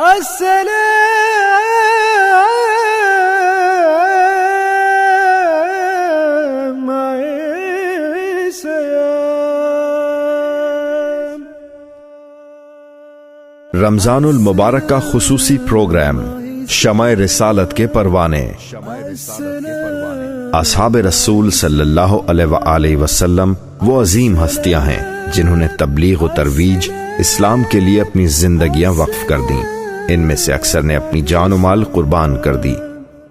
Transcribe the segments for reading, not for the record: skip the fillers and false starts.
السلام رمضان المبارک کا خصوصی پروگرام شمع رسالت کے پروانے۔ اصحاب رسول صلی اللہ علیہ وآلہ وسلم وہ عظیم ہستیاں ہیں جنہوں نے تبلیغ و ترویج اسلام کے لیے اپنی زندگیاں وقف کر دیں۔ ان میں سے اکثر نے اپنی جان و مال قربان کر دی۔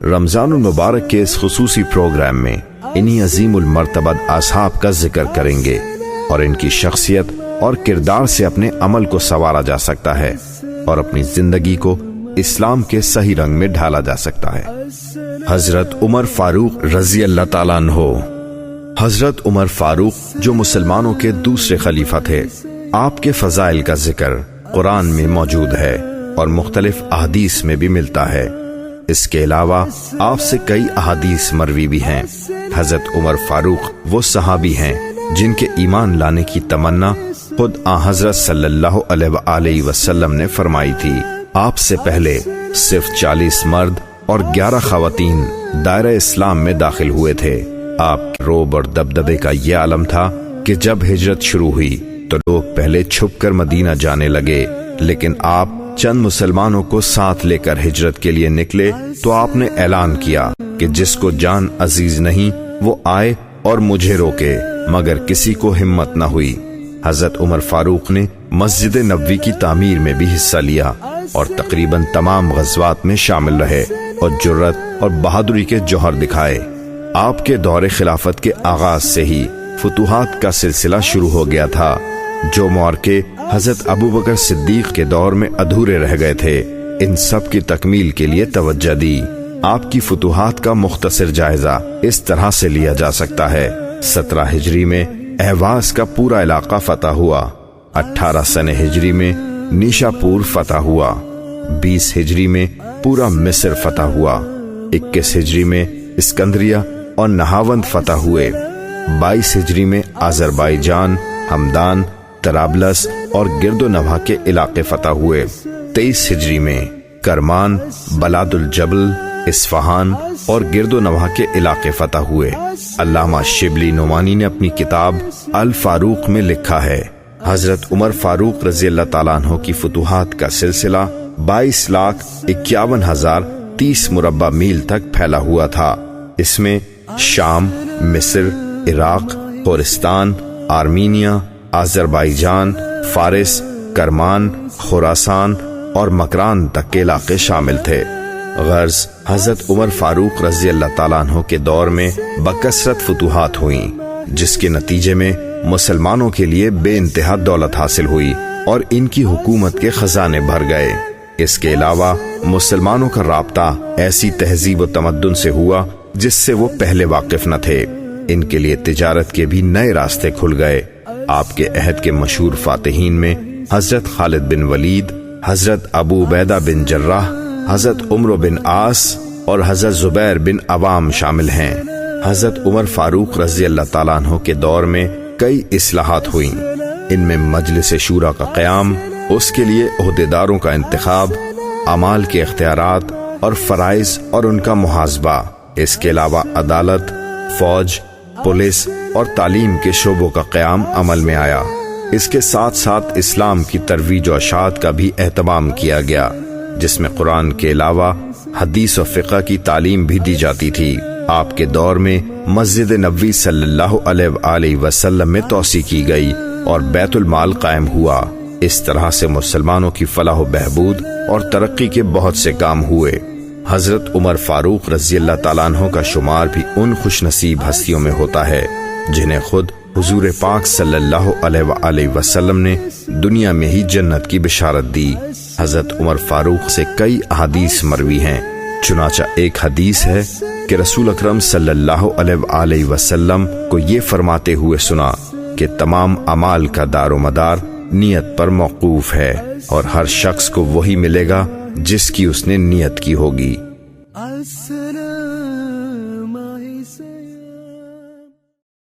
رمضان المبارک کے اس خصوصی پروگرام میں انہی عظیم المرتبہ اصحاب کا ذکر کریں گے اور ان کی شخصیت اور کردار سے اپنے عمل کو سنوارا جا سکتا ہے اور اپنی زندگی کو اسلام کے صحیح رنگ میں ڈھالا جا سکتا ہے۔ حضرت عمر فاروق رضی اللہ تعالیٰ عنہ۔ حضرت عمر فاروق جو مسلمانوں کے دوسرے خلیفہ تھے، آپ کے فضائل کا ذکر قرآن میں موجود ہے اور مختلف احادیث میں بھی ملتا ہے۔ اس کے علاوہ آپ سے کئی احادیث مروی بھی ہیں۔ حضرت عمر فاروق وہ صحابی ہیں جن کے ایمان لانے کی تمنا خود حضرت صلی اللہ علیہ وآلہ وسلم نے فرمائی تھی۔ آپ سے پہلے صرف 40 مرد اور 11 خواتین دائرہ اسلام میں داخل ہوئے تھے۔ آپ کے رعب اور دبدبے کا یہ عالم تھا کہ جب ہجرت شروع ہوئی تو لوگ پہلے چھپ کر مدینہ جانے لگے، لیکن آپ چند مسلمانوں کو ساتھ لے کر ہجرت کے لیے نکلے تو آپ نے اعلان کیا کہ جس کو جان عزیز نہیں وہ آئے اور مجھے روکے، مگر کسی کو ہمت نہ ہوئی۔ حضرت عمر فاروق نے مسجد نبوی کی تعمیر میں بھی حصہ لیا اور تقریباً تمام غزوات میں شامل رہے اور جرت اور بہادری کے جوہر دکھائے۔ آپ کے دور خلافت کے آغاز سے ہی فتوحات کا سلسلہ شروع ہو گیا تھا۔ جو معرکے حضرت ابوبکر صدیق کے دور میں ادھورے رہ گئے تھے، ان سب کی تکمیل کے لیے توجہ دی۔ آپ کی فتوحات کا مختصر جائزہ اس طرح سے لیا جا سکتا ہے۔ 17 ہجری میں اہواز کا پورا علاقہ فتح ہوا، 18 سن ہجری میں نیشا پور فتح ہوا، 20 ہجری میں پورا مصر فتح ہوا، 21 ہجری میں اسکندریہ اور نہاوند فتح ہوئے، 22 ہجری میں آذربائیجان، ہمدان، طرابلس اور گرد و نواح کے علاقے فتح ہوئے، 23 ہجری میں کرمان، بلاد الجبل، اصفہان اور گرد و نواح کے علاقے فتح ہوئے۔ علامہ شبلی نعمانی نے اپنی کتاب الفاروق میں لکھا ہے، حضرت عمر فاروق رضی اللہ تعالیٰ عنہ کی فتوحات کا سلسلہ 22,51,030 مربع میل تک پھیلا ہوا تھا۔ اس میں شام، مصر، عراق، خورستان، آرمینیا، آذربائیجان، فارس، کرمان، خراسان اور مکران تک کے علاقے شامل تھے۔ غرض حضرت عمر فاروق رضی اللہ تعالیٰ عنہ کے دور میں بکثرت فتوحات ہوئیں، جس کے نتیجے میں مسلمانوں کے لیے بے انتہا دولت حاصل ہوئی اور ان کی حکومت کے خزانے بھر گئے۔ اس کے علاوہ مسلمانوں کا رابطہ ایسی تہذیب و تمدن سے ہوا جس سے وہ پہلے واقف نہ تھے۔ ان کے لیے تجارت کے بھی نئے راستے کھل گئے۔ آپ کے عہد کے مشہور فاتحین میں حضرت خالد بن ولید، حضرت ابو عبیدہ بن جراح، حضرت عمرو بن عاص اور حضرت زبیر بن عوام شامل ہیں۔ حضرت عمر فاروق رضی اللہ تعالیٰ عنہ کے دور میں کئی اصلاحات ہوئیں۔ ان میں مجلس شورا کا قیام، اس کے لیے عہدیداروں کا انتخاب، اعمال کے اختیارات اور فرائض اور ان کا محاسبہ، اس کے علاوہ عدالت، فوج، پولیس اور تعلیم کے شعبوں کا قیام عمل میں آیا۔ اس کے ساتھ ساتھ اسلام کی ترویج و اشاعت کا بھی اہتمام کیا گیا، جس میں قرآن کے علاوہ حدیث و فقہ کی تعلیم بھی دی جاتی تھی۔ آپ کے دور میں مسجد نبوی صلی اللہ علیہ وآلہ وسلم میں توسیع کی گئی اور بیت المال قائم ہوا۔ اس طرح سے مسلمانوں کی فلاح و بہبود اور ترقی کے بہت سے کام ہوئے۔ حضرت عمر فاروق رضی اللہ تعالیٰ عنہ کا شمار بھی ان خوش نصیب ہستیوں میں ہوتا ہے جنہیں خود حضور پاک صلی اللہ علیہ وآلہ وسلم نے دنیا میں ہی جنت کی بشارت دی۔ حضرت عمر فاروق سے کئی احادیث مروی ہیں، چنانچہ ایک حدیث ہے کہ رسول اکرم صلی اللہ علیہ وآلہ وسلم کو یہ فرماتے ہوئے سنا کہ تمام اعمال کا دار و مدار نیت پر موقوف ہے اور ہر شخص کو وہی ملے گا جس کی اس نے نیت کی ہوگی۔